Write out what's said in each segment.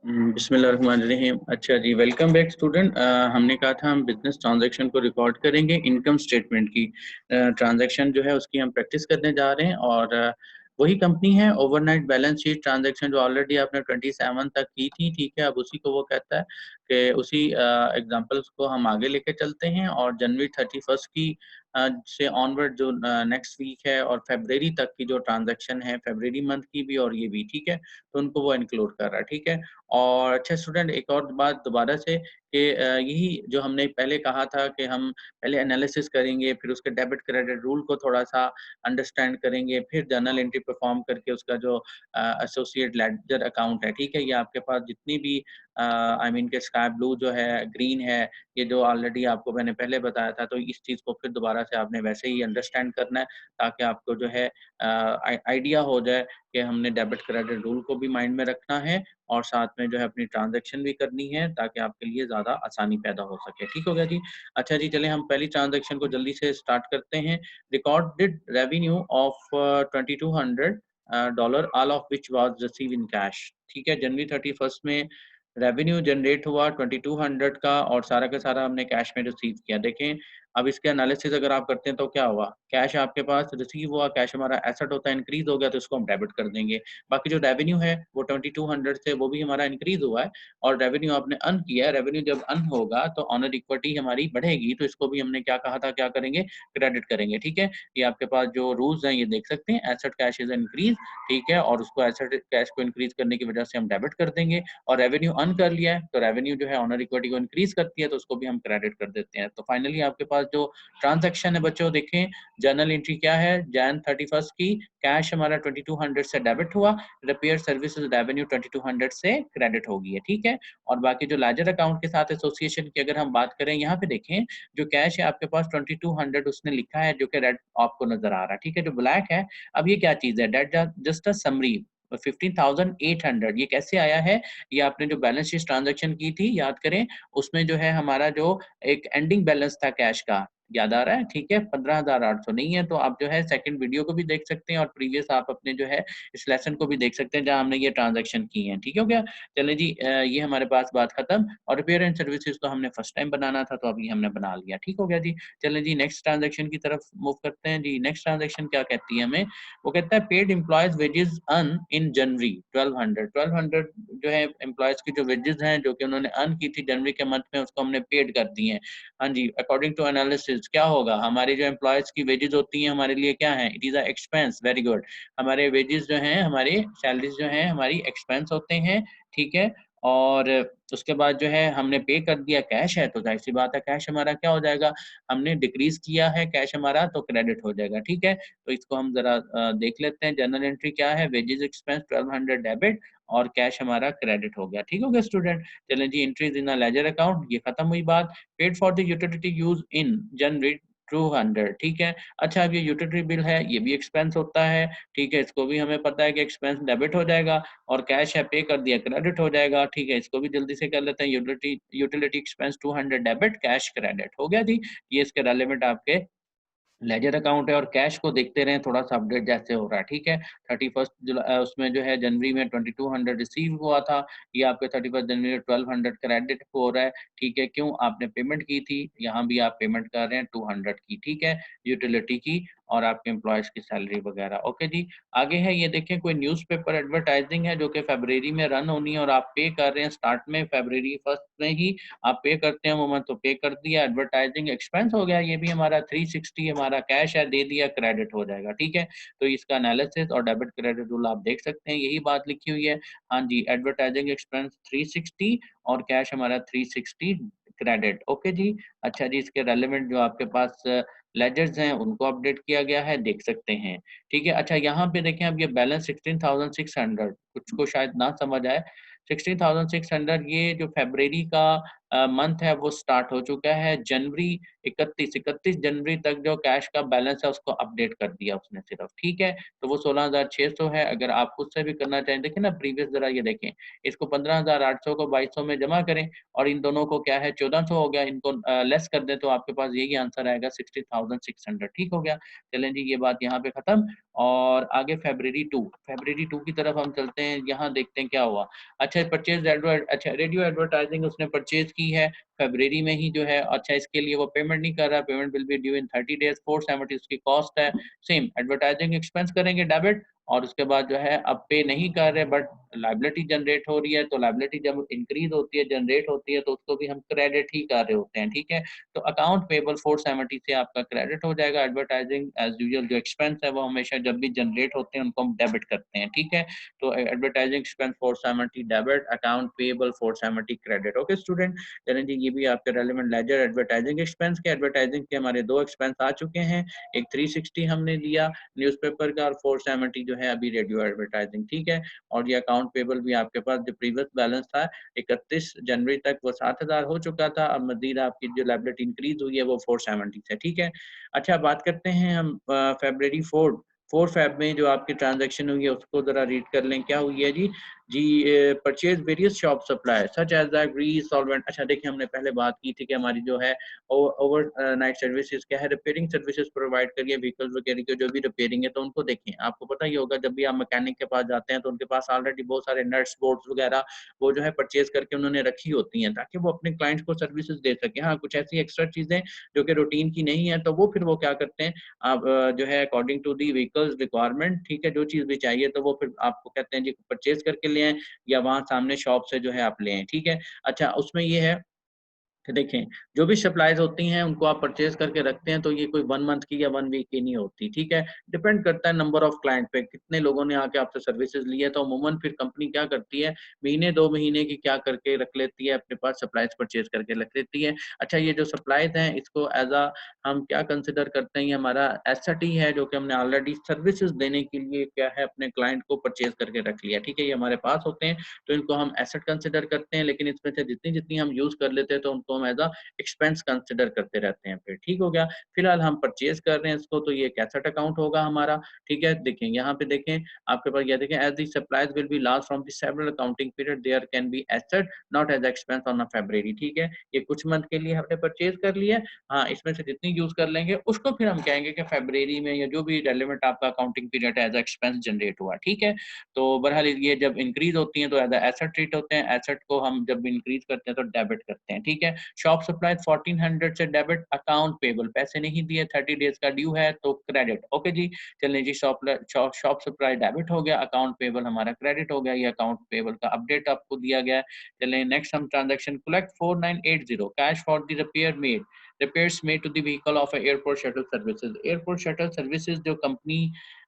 बिस्मिल्लाहिर्रहमानिर्रहीम। अच्छा जी, welcome back student. हमने कहा था हम बिजनेस ट्रांजैक्शन को रिकॉर्ड करेंगे। इनकम स्टेटमेंट की ट्रांजैक्शन जो है उसकी हम प्रैक्टिस करने जा रहे हैं और वही कंपनी है ओवरनाइट बैलेंस शीट ट्रांजैक्शन जो ऑलरेडी आपने 27 तक की थी, ठीक है। अब उसी को वो कहता है कि उसी एग्जांपल्स को हम आगे लेके चलते हैं और जनवरी 31 की से ऑनवर्ड जो नेक्स्ट वीक है और फरवरी तक की जो ट्रांजैक्शन है, फरवरी मंथ की भी और ये भी, ठीक है। तो उनको वो इंक्लूड कर रहा है, ठीक है। और अच्छा स्टूडेंट, एक और बात दोबारा से कि यही जो हमने पहले कहा था कि हम पहले एनालिसिस करेंगे, फिर उसके डेबिट क्रेडिट रूल को थोड़ा-सा अंडरस्टैंड करेंगे, फिर जर्नल एंट्री परफॉर्म करके उसका जो एसोसिएट लेडजर अकाउंट है, ठीक है? ये आपके पास जितनी भी आई मीन के स्काई ब्लू जो है, ग्रीन है, ये जो ऑलरेडी आपको मैंने पहले बताया था, तो इस चीज़ को फिर दोबारा से आपने वैसे ही अंडरस्टैंड करना है ताकि आपको जो है आइडिया हो जाए कि हमने डेबिट क्रेडिट रूल को भी माइंड में रखना है और साथ में जो है अपनी ट्रांजैक्शन भी करनी है ताकि आपके लिए ज़्यादा आसानी पैदा हो सके। ठीक हो गया जी? अच्छा जी, चलिए हम पहली ट्रांजैक्शन को जल्दी से स्टार्ट करते हैं। Recorded revenue of 2200 dollar all of which was received in cash. ठीक है, जनवरी 31 में रेवेन्यू जनरेट हुआ 2200 का और सारा का सारा हमने कैश में रिसीव किया। देखें, अब इसके एनालिसिस अगर आप करते हैं तो क्या हुआ? कैश आपके पास रिसीव हुआ, कैश हमारा एसेट होता है, इंक्रीज़ हो गया तो इसको हम डेबिट कर देंगे। बाकी जो रेवेन्यू है वो 2200 से वो भी हमारा इंक्रीज़ हुआ है और रेवेन्यू आपने अर्न किया है। रेवेन्यू जब अर्न होगा तो ऑनर इक्विटी हमारी बढ़ेगी, तो इसको भी हमने क्या कहा था, क्या करेंगे? क्रेडिट करेंगे, ठीक है? ये आपके पास जो रूल्स हैं ये देख सकते हैं, एसेट कैश इज़ इंक्रीज़, ठीक है? और उसको एसेट कैश को इंक्रीज़ करने की वजह से हम डेबिट कर देंगे और रेवेन्यू अर्न कर लिया है, तो रेवेन्यू जो है ऑनर इक्विटी को इंक्रीज़ करती है, तो उसको भी हम क्रेडिट कर देते हैं। तो फाइनली आपके पास जो ट्रांज़ैक्शन है बच्चों, देखें जर्नल एंट्री क्या है, जैन 31 की कैश हमारा 2200 से डेबिट हुआ, रिपेयर सर्विसेज रेवेन्यू 2200 से क्रेडिट हो गई है, ठीक है। और बाकी जो लेजर अकाउंट के साथ एसोसिएशन की अगर हम बात करें, यहाँ पे देखें जो कैश है आपके पास 2200 उसने लिखा है जो कि रेड आपको नजर आ रहा है, ठीक है। जो ब्लैक है, अब ये क्या चीज है, डेट जस्ट अ समरी 15,800 ये कैसे आया है? ये आपने जो बैलेंस शीट ट्रांजैक्शन की थी याद करें, उसमें जो है हमारा जो एक एंडिंग बैलेंस था कैश का, याद आ रहा है? ठीक है, 15,800 नहीं है तो आप जो है सेकंड वीडियो को भी देख सकते हैं और प्रीवियस आप अपने जो है इस लेसन को भी देख सकते हैं जहाँ हमने ये ट्रांजैक्शन की है, ठीक हो गया? चलें जी, ये हमारे पास बात खत्म और रिपेयर एंड सर्विसेज तो हमने फर्स्ट टाइम बनाना था तो अभी हमने बना लिया, ठीक हो गया जी। चलें जी, नेक्स्ट ट्रांजैक्शन की तरफ मूव करते हैं जी। नेक्स्ट ट्रांजैक्शन क्या कहती है हमें? वो कहता है paid employees wages earn in January 1200 जो है एम्प्लॉयज की जो वेजेस हैं जो कि उन्होंने अर्न की थी जनवरी के मंथ में, उसको हमने पेड कर दी है। हाँ जी, अकॉर्डिंग टू एनालिसिस क्या होगा, हमारी जो एम्प्लॉयज की वेजेस होती हैं हमारे लिए क्या है, it is a expense. Very good, हमारे वेजेस जो हैं, हमारी सैलरीज जो हैं हमारी एक्सपेंस होते हैं, ठीक है। और उसके बाद जो है हमने पे कर दिया, कैश है तो जाहिर सी बात है कैश हमारा क्या हो जाएगा, हमने डिक्रीज किया है कैश हमारा तो क्रेडिट हो जाएगा, ठीक है। तो इसको हम जरा देख लेते हैं, जर्नल एंट्री क्या है, वेजेस एक्सपेंस 1200 डेबिट और कैश हमारा क्रेडिट हो गया, ठीक हो गया स्टूडेंट। चलें जी, एंट्रीज इन लेजर अकाउंट, ये खत्म हुई बात। Paid for the utility use in January 200, ठीक है। अच्छा, अब ये यूटिलिटी बिल है, ये भी एक्सपेंस होता है, ठीक है। इसको भी हमें पता है कि एक्सपेंस डेबिट हो जाएगा और कैश है पे कर दिया क्रेडिट हो जाएगा, ठीक है। इसको भी जल्दी से कर लेते हैं, utility utility expense 200 debit, cash credit हो गया जी। ये इसके रेलेवेंट आपके लेजर अकाउंट है और कैश को देखते रहें थोड़ा-सा अपडेट जैसे हो रहा है, ठीक है। 31 उसमें जो है जनवरी में 2200 रिसीव हुआ था, ये आपके 31 जनवरी में 1200 क्रेडिट हो रहा है, ठीक है। क्यों? आपने पेमेंट की थी, यहाँ भी आप पेमेंट कर रहे हैं 200 की, ठीक है, यूटिलिटी की और आपके एम्प्लॉइज़ की सैलरी वगैरह। ओके जी, आगे है ये देखें, कोई न्यूज़पेपर एडवर्टाइजिंग है जो कि फरवरी में रन होनी है और आप पे कर रहे हैं स्टार्ट में, फरवरी 1 में ही आप पे करते हैं वो मंथ, तो पे कर दिया, एडवर्टाइजिंग एक्सपेंस हो गया, ये भी हमारा 360 हमारा कैश है, दे दिया, क्रेडिट हो जाएगा, ठीक है। तो इसका एनालिसिस और डेबिट क्रेडिट रूल आप देख सकते हैं, यही बात लिखी हुई है। हाँ जी, एडवर्टाइजिंग एक्सपेंस 360 और कैश हमारा 360 क्रेडिट। ओके जी। अच्छा जी, इसके रेलेवेंट जो आपके पास लेजर्स हैं उनको अपडेट किया गया है, देख सकते हैं, ठीक है। अच्छा, यहाँ पे देखें, अब ये बैलेंस 16,600 कुछ को शायद ना समझ आए, 16,600 ये जो फरवरी का मंथ है वो स्टार्ट हो चुका है, जनवरी 31 जनवरी तक जो कैश का बैलेंस है उसको अपडेट कर दिया उसने सिर्फ, ठीक है। तो वो 16,600 है, अगर आप खुद से भी करना चाहें, देखिए ना प्रीवियस जरा ये देखें, इसको 15,800 को 2200 में जमा करें और इन दोनों को क्या है 1400 हो गया, इनको लेस कर दें तो आपके पास यही आंसर आएगा 60,600, ठीक हो गया। चलें जी, ये बात यहाँ पे खत्म और आगे फरवरी 2 की तरफ हम चलते हैं, यहाँ देखते हैं क्या हुआ। अच्छा परचेज अच्छा रेडियो एडवर्टाइजिंग उसने परचेज की है फरवरी में ही जो है, अच्छा इसके लिए वो पेमेंट नहीं कर रहा, payment will be due in 30 days, 470 उसकी कॉस्ट है। सेम एडवर्टाइजिंग एक्सपेंस करेंगे डेबिट, और उसके बाद जो है अब पे नहीं कर रहे बट लाइबिलिटी जनरेट हो रही है, तो लाइबिलिटी जब इंक्रीज होती है, जनरेट होती है, तो उसको भी हम क्रेडिट ही कर रहे होते हैं, ठीक है। तो अकाउंट पेबल 470 से आपका क्रेडिट हो जाएगा। एडवर्टाइजिंग एज यूजुअल जो एक्सपेंस है वो हमेशा जब भी जनरेट होते हैं उनको हम डेबिट करते हैं, ठीक है। तो advertising expense 470 debit, account payable 470 credit. Okay student, चलें जी, ये भी आपके रेलेवेंट लेजर एडवर्टाइजिंग एक्सपेंस के, एडवर्टाइजिंग के हमारे दो एक्सपेंस आ चुके हैं, एक 360 हमने लिया न्यूज़पेपर का और 470 जो है अभी रेडियो एडवर्टाइजिंग, ठीक है। और ये अकाउंट पेबल भी आपके पास जो प्रीवियस बैलेंस था 31 जनवरी तक वो 7000 हो चुका था, अब मजीद आपकी जो लायबिलिटी इंक्रीज हुई है वो 470 से, ठीक है। अच्छा बात करते हैं हम फरवरी 4 फेब में जो आपकी ट्रांजैक्शन हुई है उसको जरा रीड कर लें, क्या हुई है जी। Purchase various shop supply such as the grease solvent. अच्छा देखिए हमने पहले बात की थी कि हमारी जो है ओवर नाइट सर्विसेज क्या है, रिपेयरिंग सर्विसेज प्रोवाइड करिए व्हीकल वगैरह की जो भी रिपेयरिंग है, तो उनको देखें, आपको पता ही होगा जब भी आप मैकेनिक के पास जाते हैं तो उनके पास ऑलरेडी बहुत सारे नट्स बोल्ट्स वगैरह वो जो है परचेज करके उन्होंने रखी होती हैं ताकि वो अपने क्लाइंट्स को सर्विसेज दे सके। हाँ कुछ ऐसी एक्स्ट्रा चीजें जो कि रूटीन की नहीं है तो वो फिर वो क्या करते हैं, आप जो है according to the vehicle's requirement, ठीक है, जो चीज भी चाहिए तो वो फिर आपको कहते हैं जी परचेज करके ले आए या वहाँ सामने शॉप से जो है आप ले आए, ठीक है। अच्छा उसमें ये है तो देखें, जो भी सप्लाईज़ होती हैं उनको आप परचेज़ करके रखते हैं तो ये कोई 1 मंथ की या 1 वीक की नहीं होती, ठीक है। डिपेंड करता है नंबर ऑफ क्लाइंट पे, कितने लोगों ने आके आपसे सर्विसेज़ ली है, तो अमूमन फिर कंपनी क्या करती है, महीने 2 महीने की क्या करके रख लेती है अपने पास, सप्लाईज़ परचेज़ करके रख लेती है। अच्छा ये जो सप्लाईज़ हैं इसको एज़ अ हम क्या कंसिडर करते हैं, ये हमारा एसेट ही है जो कि हमने ऑलरेडी सर्विसेज़ देने के लिए क्या है अपने क्लाइंट को परचेज़ करके रख लिया, ठीक है। ये हमारे पास होते हैं तो इनको हम एसेट कंसिडर करते हैं, लेकिन इसमें से जितनी-जितनी हम यूज़ कर लेते हैं तो उनको हम एज़ अ एक्सपेंस कंसिडर करते रहते हैं फिर, ठीक हो गया। फिलहाल हम परचेज़ कर रहे हैं इसको तो ये एक एसेट अकाउंट होगा हमारा, ठीक है। देखें यहाँ पे देखें आपके पास ये देखें as the supplies will be last from the several accounting period there can be asset not as expense on a February, ठीक है। ये कुछ मंथ के लिए हमने परचेज़ कर लिया है, हाँ, इसमें से जितनी यूज़ कर लेंगे उसको फिर हम कहेंगे कि फरवरी में या जो भी रेलेवेंट आपका अकाउंटिंग पीरियड है एज़ एक्सपेंस जनरेट हुआ, ठीक है। तो बहरहाल ये जब इंक्रीज़ होती हैं तो एज़ अ एसेट ट्रीट होते हैं, एसेट को हम जब इंक्रीज़ करते हैं तो डेबिट करते हैं, ठीक है। शॉप सप्लाई 1400 से डेबिट, अकाउंट पेबल पैसे नहीं दिए 30 डेज का ड्यू है तो क्रेडिट। ओके जी, चलिए जी शॉप सप्लाई डेबिट हो गया, अकाउंट पेबल हमारा क्रेडिट हो गया, ये अकाउंट पेबल का अपडेट आपको दिया गया है। चलिए नेक्स्ट हम transaction collect 4980 cash for the repairs made to the vehicle of a airport shuttle services। Airport shuttle services जो कंपनी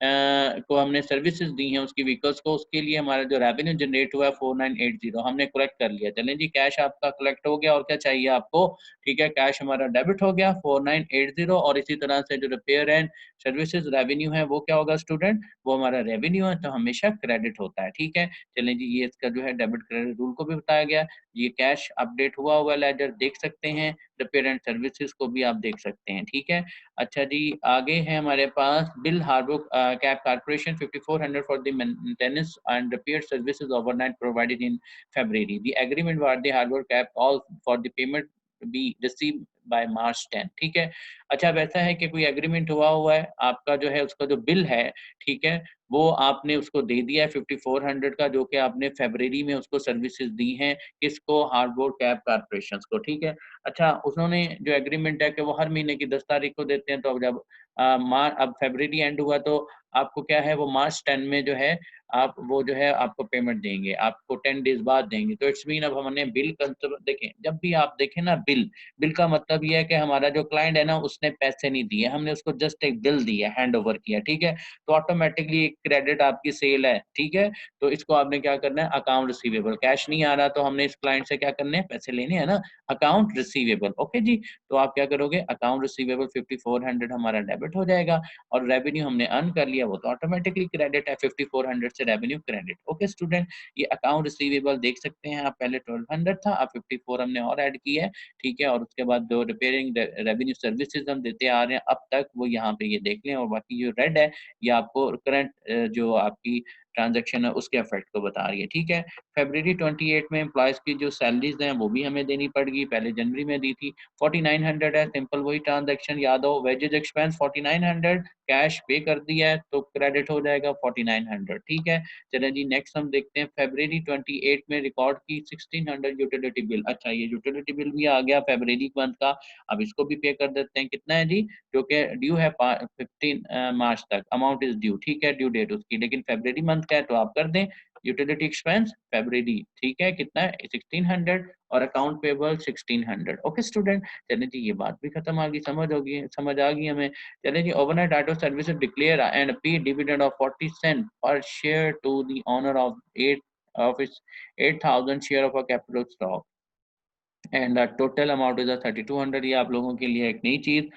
को हमने सर्विसेज दी हैं उसकी व्हीकल्स को, उसके लिए हमारा जो रेवेन्यू जनरेट हुआ है 4980 हमने कलेक्ट कर लिया। चलें जी कैश आपका कलेक्ट हो गया और क्या चाहिए आपको, ठीक है, कैश हमारा डेबिट हो गया 4980। और इसी तरह से जो रिपेयर एंड सर्विसेज रेवेन्यू है वो क्या होगा स्टूडेंट, वो हमारा रेवेन्यू है तो हमेशा क्रेडिट होता है, ठीक है। चलें जी ये इसका जो है डेबिट क्रेडिट रूल को भी बताया गया। ये कैश अपडेट हुआ लेजर देख सकते हैं, रिपेयर एंड सर्विसेज को भी आप देख सकते हैं, ठीक है। अच्छा जी आगे है हमारे पास bill Harbour Cab Corporation 5400 for the maintenance and repair services overnight provided in February. The agreement for the Harbour Cab call for the payment be receive by March 10, ठीक है। अच्छा वैसा है कि कोई एग्रीमेंट हुआ है आपका जो है उसका जो बिल है, ठीक है, वो आपने उसको दे दिया है 5400 का जो कि आपने फरवरी में उसको सर्विसेज दी हैं, किसको, हार्बर कैब कारपोरेशन को, ठीक है। अच्छा उन्होंने जो एग्रीमेंट है कि वो हर महीने की 10 तारीख को देते हैं, तो अब जब अब फरवरी एंड हुआ तो आपको क्या है वो मार्च 10 में जो है आप वो जो है आपको पेमेंट देंगे, आपको 10 डेज बाद देंगे। तो इट्स मीन अब हमने बिल देखें, जब भी आप देखें ना बिल का मतलब ये है कि हमारा जो क्लाइंट है ना उसने पैसे नहीं दिए, हमने उसको जस्ट एक बिल दिया, हैंड ओवर किया, ठीक है। तो ऑटोमेटिकली एक क्रेडिट आपकी सेल है, ठीक है। तो इसको आपने क्या करना है, अकाउंट रिसीवेबल, कैश नहीं आ रहा तो हमने इस क्लाइंट से क्या करने हैं, पैसे लेने हैं ना, अकाउंट रिसीवेबल। ओके जी, तो आप क्या करोगे, अकाउंट रिसीवेबल 5400 हमारा डेबिट हो जाएगा और रेवेन्यू हमने अर्न कर लिया वो तो ऑटोमेटिकली क्रेडिट है, 5400 से रेवेन्यू क्रेडिट। ओके स्टूडेंट, ये अकाउंट रिसीवेबल देख सकते हैं आप, पहले 1200 था, अब 54 हमने और ऐड किया है, ठीक है। और उसके बाद जो रिपेयरिंग रेवेन्यू सर्विसेज हम देते आ रहे हैं अब तक वो यहाँ पे ये देख लें, और बाकी जो रेड है ये आपको करंट जो आपकी ट्रांजैक्शन है उसके इफेक्ट को बता रही है, ठीक है। फरवरी 28 में एम्प्लॉयज की जो सैलरीज हैं वो भी हमें देनी पड़ेगी, पहले जनवरी में दी थी। 4900 है, सिंपल वही ट्रांजैक्शन याद हो, वेजेज एक्सपेंस 4900, कैश पे कर दिया है तो क्रेडिट हो जाएगा 4900, ठीक है। चलें जी नेक्स्ट हम देखते हैं फरवरी 28 में रिकॉर्ड की 1600 यूटिलिटी बिल। अच्छा ये यूटिलिटी बिल भी आ गया फरवरी मंथ का, अब इसको भी पे कर देते हैं। कितना है जी, जो कि ड्यू है 15 मार्च तक, अमाउंट इज ड्यू, ठीक है, ड्यू डेट उसकी, लेकिन फरवरी मंथ का है तो आप कर दें यूटिलिटी एक्सपेंस फरवरी, ठीक है, कितना है 1600 और अकाउंट पेबल 1600। ओके स्टूडेंट, चलें जी ये बात भी खत्म आ गई, समझ आ गई हमें। चलें जी, Overnight Auto Services declare and pay dividend of 40 cent per share to the owner of 8,000 share of a capital stock and total amount is 3200। ये आप लोगों के लिए एक नई चीज।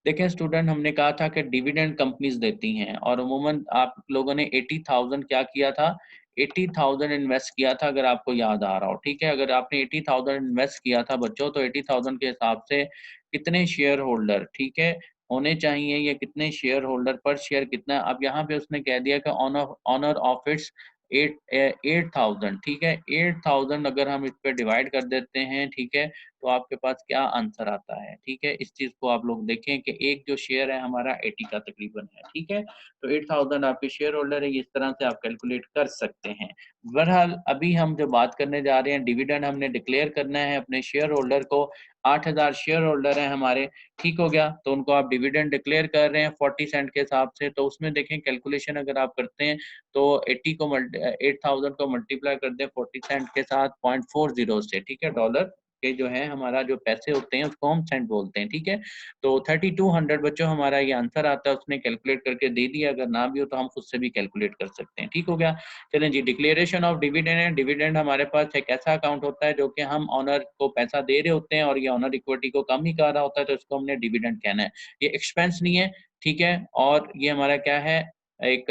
देखें स्टूडेंट, हमने कहा था कि डिविडेंड कंपनीज देती हैं और अमूमन आप लोगों ने 80,000 क्या किया था, 80,000 इन्वेस्ट किया था, अगर आपको याद आ रहा हो, ठीक है। अगर आपने 80,000 इन्वेस्ट किया था बच्चों, तो 80,000 के हिसाब से कितने शेयर होल्डर, ठीक है, होने चाहिए, या कितने शेयर होल्डर पर शेयर कितना। अब यहाँ पे उसने कह दिया कि ऑनर ऑफ इट्स 8,000, ठीक है। 8,000 अगर हम इस पे डिवाइड कर देते हैं, ठीक है, तो आपके पास क्या आंसर आता है, ठीक है। इस चीज को आप लोग देखें कि एक जो शेयर है हमारा 80 का तकरीबन है, ठीक है। तो 8,000 आपके शेयर होल्डर है, इस तरह से आप कैलकुलेट कर सकते हैं। बहरहाल अभी हम जो बात करने जा रहे हैं, डिविडेंड हमने डिक्लेयर करना है अपने शेयर होल्डर को। 8,000 शेयर होल्डर हैं हमारे, ठीक हो गया, तो उनको आप डिविडेंड डिक्लेयर कर रहे हैं 40 सेंट के हिसाब से। तो उसमें देखें कैलकुलेशन अगर आप करते हैं तो 8,000 को मल्टीप्लाई कर दें 40 सेंट के साथ 0.40 से, ठीक है, डॉलर के जो है हमारा जो पैसे होते हैं उसको हम सेंट बोलते हैं, ठीक है। तो 3200 बच्चों हमारा ये आंसर आता है, उसने कैलकुलेट करके दे दिया, अगर ना भी हो तो हम खुद से भी कैलकुलेट कर सकते हैं, ठीक हो गया। चलें जी, डिक्लेरेशन ऑफ डिविडेंड है। डिविडेंड हमारे पास एक ऐसा अकाउंट होता है जो कि हम ऑनर को पैसा दे रहे होते हैं और ये ऑनर इक्विटी को कम ही कर रहा होता है, तो इसको हमने डिविडेंड कहना है। ये एक्सपेंस नहीं है, ठीक है, और ये हमारा क्या है, एक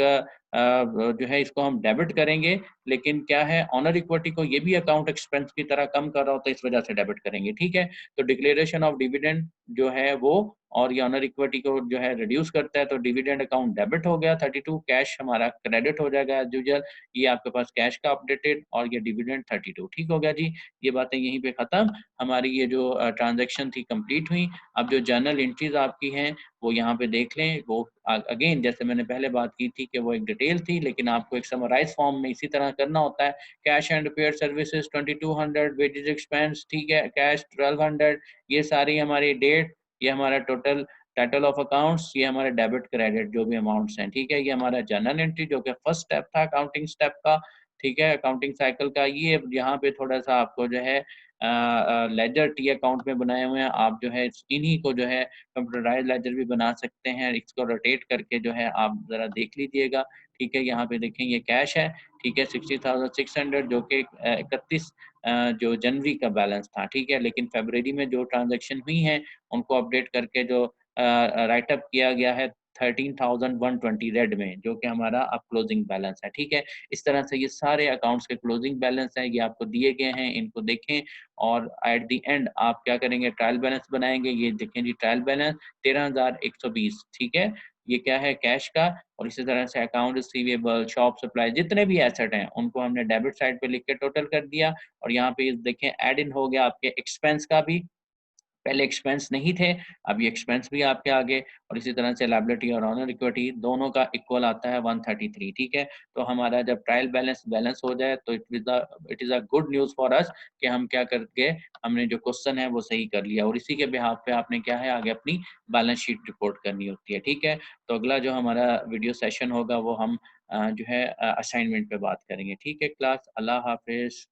जो है इसको हम डेबिट करेंगे, लेकिन क्या है ऑनर इक्विटी को ये भी अकाउंट एक्सपेंस की तरह कम कर रहा होता है, इस वजह से डेबिट करेंगे, ठीक है। तो डिक्लेरेशन ऑफ डिविडेंड जो है वो, और ये ऑनर इक्विटी को जो है रिड्यूस करता है, तो डिविडेंड अकाउंट डेबिट हो गया 32, कैश हमारा क्रेडिट हो जाएगा एज यूजुअल। ये आपके पास कैश का अपडेटेड और ये डिविडेंड 32, ठीक हो गया जी। ये बातें यहीं पे खत्म, हमारी ये जो ट्रांजेक्शन थी कंप्लीट हुई। अब जो जर्नल एंट्रीज आपकी हैं वो यहाँ पे देख लें, वो अगेन जैसे मैंने पहले बात की थी कि वो एक डिटेल थी, लेकिन आपको एक समराइज फॉर्म में इसी तरह करना होता है। Cash and repair services 2200, wages expense, ठीक है, कैश 1200, ये सारी हमारी डेट, ये हमारा टोटल टाइटल ऑफ अकाउंट्स, ये हमारे डेबिट क्रेडिट जो भी अमाउंट्स हैं, ठीक है। ये हमारा जर्नल एंट्री जो कि फर्स्ट स्टेप था अकाउंटिंग स्टेप का, ठीक है, अकाउंटिंग साइकिल का। ये यहाँ पे थोड़ा सा आपको जो है लेजर टी अकाउंट में बनाए हुए हैं, आप जो है इन्हीं को जो है कंप्यूटराइज लेजर भी बना सकते हैं, इसको रोटेट करके जो है आप ज़रा देख लीजिएगा, ठीक है। यहाँ पे देखें ये कैश है, ठीक है, 60,600 जो कि 31 जो जनवरी का बैलेंस था, ठीक है। लेकिन फरवरी में जो ट्रांजैक्शन हुई हैं उनको अपडेट करके जो राइट अप किया गया है 13,120 रेड में, जो कि हमारा अब क्लोजिंग बैलेंस है, ठीक है। इस तरह से ये सारे अकाउंट्स के क्लोजिंग बैलेंस हैं, ये आपको दिए गए हैं, इनको देखें और एट द एंड आप क्या करेंगे, ट्रायल बैलेंस बनाएंगे। ये देखें जी, ट्रायल बैलेंस 13,120, ठीक है, ये क्या है, कैश का। और इसी तरह से अकाउंट रिसीवेबल, शॉप सप्लाई, जितने भी एसेट हैं उनको हमने डेबिट साइड पे लिख के टोटल कर दिया। और यहाँ पे देखें ऐड इन हो गया आपके एक्सपेंस का भी, पहले एक्सपेंस नहीं थे, अभी एक्सपेंस भी आपके आगे। और इसी तरह से लायबिलिटी और ऑनर इक्विटी दोनों का इक्वल आता है 133, ठीक है। तो हमारा जब ट्रायल बैलेंस बैलेंस हो जाए तो it is a good news for us कि हम क्या करके हमने जो क्वेश्चन है वो सही कर लिया, और इसी के बिहाफ पे आपने क्या है आगे अपनी बैलेंस शीट रिपोर्ट करनी होती है, ठीक है। तो अगला जो हमारा वीडियो सेशन होगा वो हम जो है असाइनमेंट पे बात करेंगे, ठीक है क्लास। अल्लाह हाफिज़।